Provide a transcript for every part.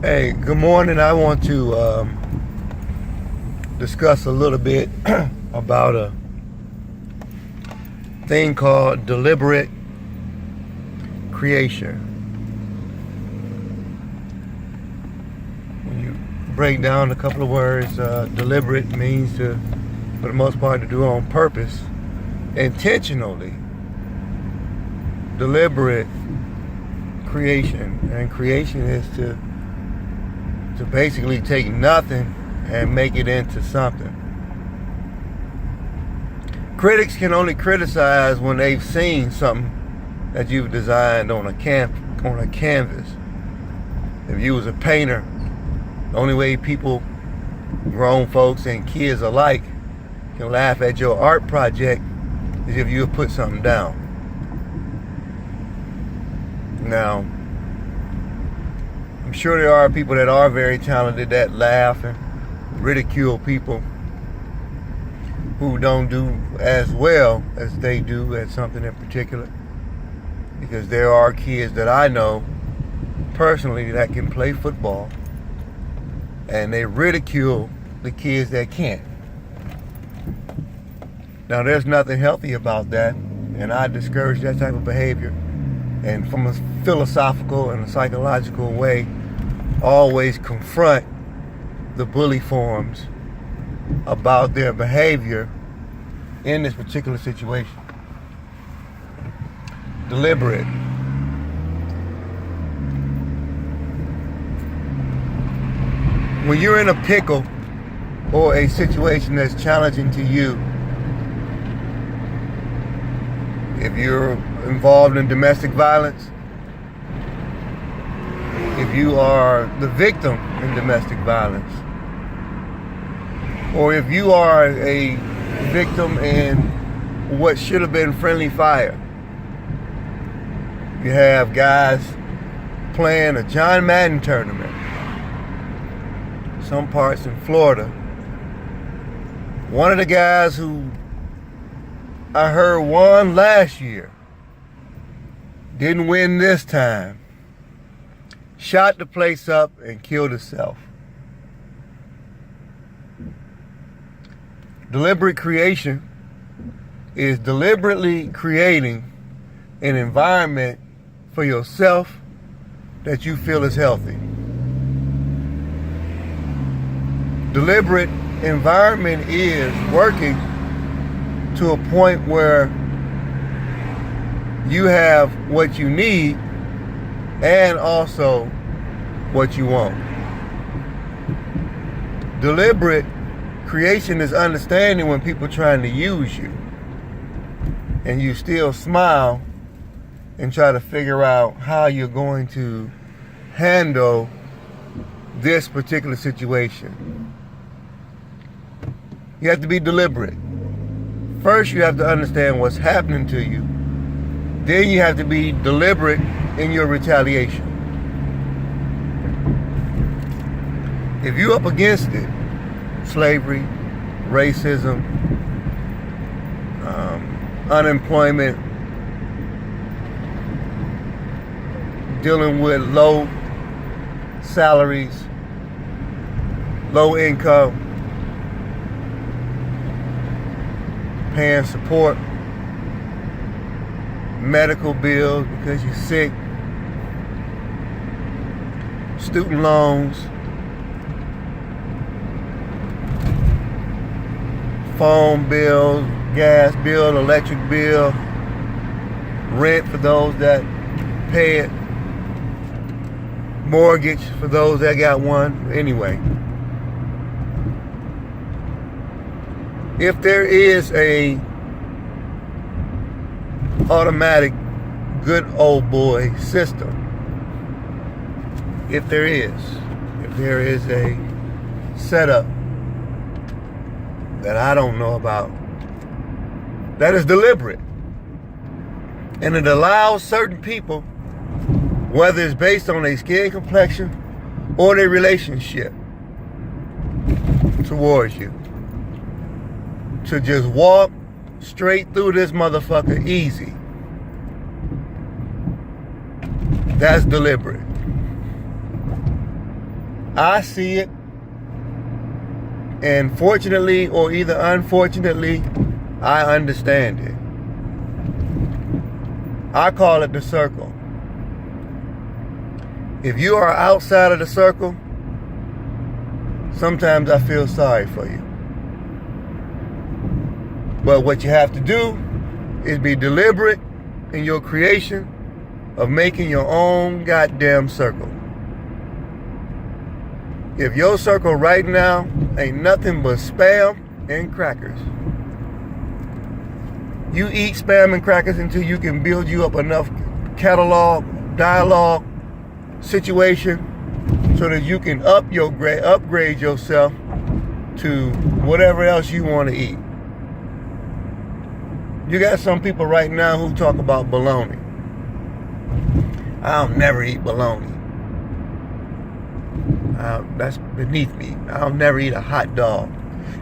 Hey, good morning. I want to discuss a little bit about a thing called deliberate creation. When you break down a couple of words, deliberate means to, for the most part, to do on purpose, intentionally. Deliberate creation, and creation is to basically take nothing and make it into something. Critics can only criticize when they've seen something that you've designed on a canvas. If you was a painter, the only way people, grown folks and kids alike, can laugh at your art project is if you have put something down. Now, I'm sure there are people that are very talented that laugh and ridicule people who don't do as well as they do at something in particular. Because there are kids that I know personally that can play football, and they ridicule the kids that can't. Now, there's nothing healthy about that, and I discourage that type of behavior. And from a philosophical and a psychological way, always confront the bully forms about their behavior in this particular situation. Deliberate. When you're in a pickle or a situation that's challenging to you, if you're involved in domestic violence, if you are the victim in domestic violence, or if you are a victim in what should have been friendly fire. You have guys playing a John Madden tournament, some parts in Florida. One of the guys who I heard won last year, didn't win this time, shot the place up and killed himself. Deliberate creation is deliberately creating an environment for yourself that you feel is healthy. Deliberate environment is working to a point where you have what you need and also what you want. Deliberate creation is understanding when people are trying to use you, and you still smile and try to figure out how you're going to handle this particular situation. You have to be deliberate. First, you have to understand what's happening to you. Then you have to be deliberate in your retaliation. If you're up against it, slavery, racism, unemployment, dealing with low salaries, low income, paying support, medical bills because you're sick, student loans, phone bill, gas bill, electric bill, rent for those that pay it, mortgage for those that got one. Anyway, if there is a automatic good old boy system, if there is a setup that I don't know about, that is deliberate, and it allows certain people, whether it's based on their skin complexion or their relationship towards you, to just walk straight through this motherfucker easy. That's deliberate. I see it, and fortunately or either unfortunately, I understand it. I call it the circle. If you are outside of the circle, sometimes I feel sorry for you. But what you have to do is be deliberate in your creation of making your own goddamn circle. If your circle right now ain't nothing but spam and crackers, you eat spam and crackers until you can build you up enough catalog, dialogue, situation so that you can upgrade yourself to whatever else you want to eat. You got some people right now who talk about bologna. I'll never eat bologna. That's beneath me. I'll never eat a hot dog.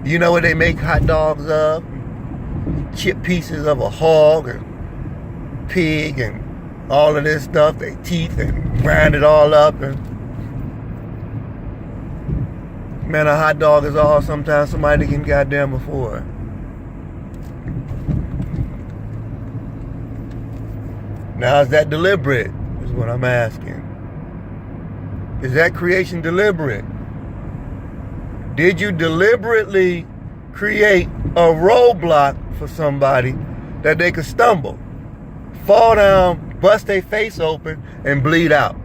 You know what they make hot dogs of? Chip pieces of a hog and pig and all of this stuff. They teeth and grind it all up. And man, a hot dog is all sometimes somebody can goddamn afford. Now, is that deliberate? Is what I'm asking. Is that creation deliberate? Did you deliberately create a roadblock for somebody that they could stumble, fall down, bust their face open, and bleed out?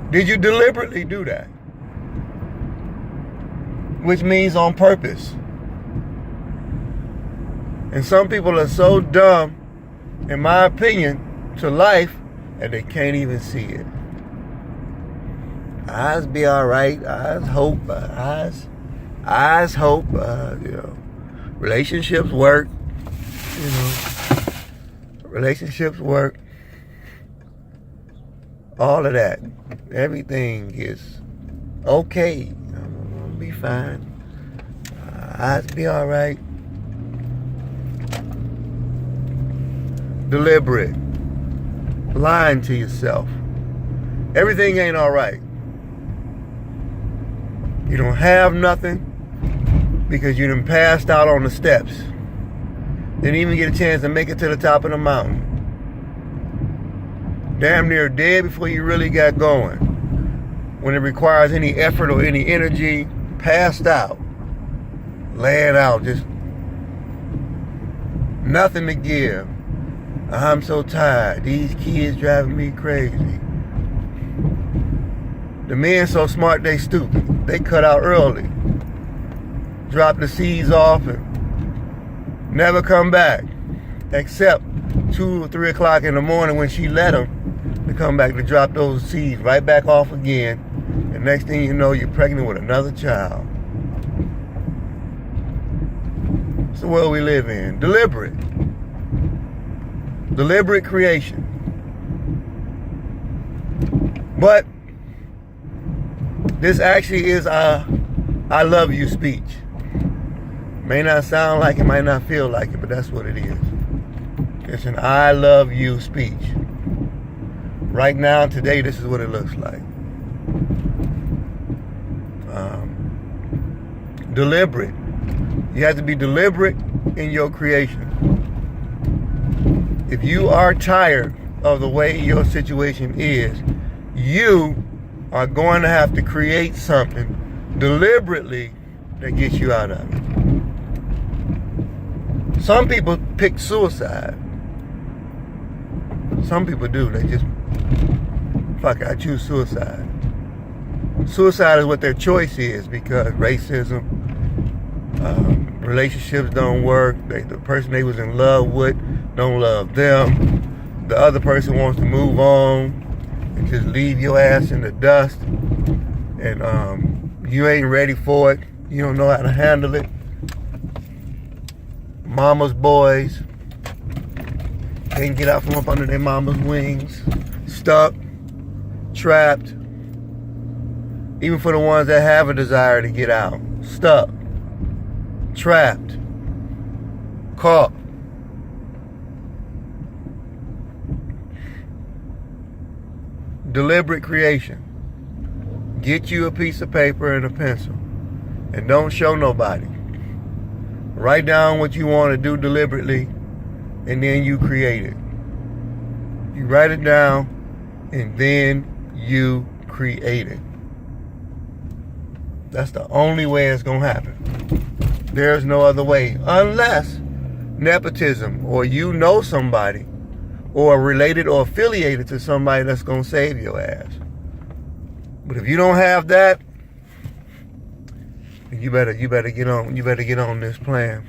Did you deliberately do that? Which means on purpose. And some people are so dumb, in my opinion, to life that they can't even see it. Eyes be all right. Eyes hope. Eyes hope. Relationships work. Relationships work. All of that. Everything is okay. I'm gonna be fine. Eyes be all right. Deliberate. Lying to yourself. Everything ain't all right. You don't have nothing because you done passed out on the steps. Didn't even get a chance to make it to the top of the mountain. Damn near dead before you really got going. When it requires any effort or any energy, passed out. Laying out, just nothing to give. I'm so tired. These kids driving me crazy. The men so smart they stupid. They cut out early. Drop the seeds off and never come back. Except 2 or 3 o'clock in the morning when she let them to come back to drop those seeds right back off again. And next thing you know, you're pregnant with another child. It's the world we live in. Deliberate. Deliberate creation. But this actually is a I love you speech. May not sound like it, might not feel like it, but that's what it is. It's an I love you speech. Right now, today, this is what it looks like. Deliberate. You have to be deliberate in your creation. If you are tired of the way your situation is, you are going to have to create something deliberately that gets you out of it. Some people pick suicide. Some people do. They just, fuck it, I choose suicide. Suicide is what their choice is because racism, relationships don't work, the person they was in love with don't love them, the other person wants to move on and just leave your ass in the dust, and you ain't ready for it, you don't know how to handle it. Mama's boys can't get out from up under their mama's wings, stuck, trapped. Even for the ones that have a desire to get out, stuck, trapped, caught. Deliberate creation. Get you a piece of paper and a pencil. And don't show nobody. Write down what you want to do deliberately, and then you create it. You write it down, and then you create it. That's the only way it's going to happen. There's no other way. Unless nepotism, or you know somebody, or related or affiliated to somebody that's going to save your ass. But if you don't have that, you better get on this plan.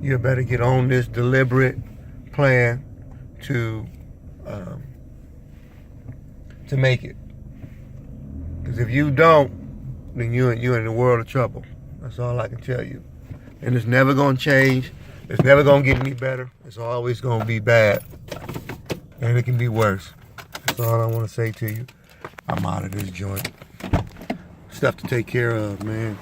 You better get on this deliberate plan to make it. Because if you don't, then you're in the world of trouble. That's all I can tell you. And it's never gonna change. It's never gonna get any better. It's always gonna be bad, and it can be worse. That's all I want to say to you. I'm out of this joint. Stuff to take care of, man.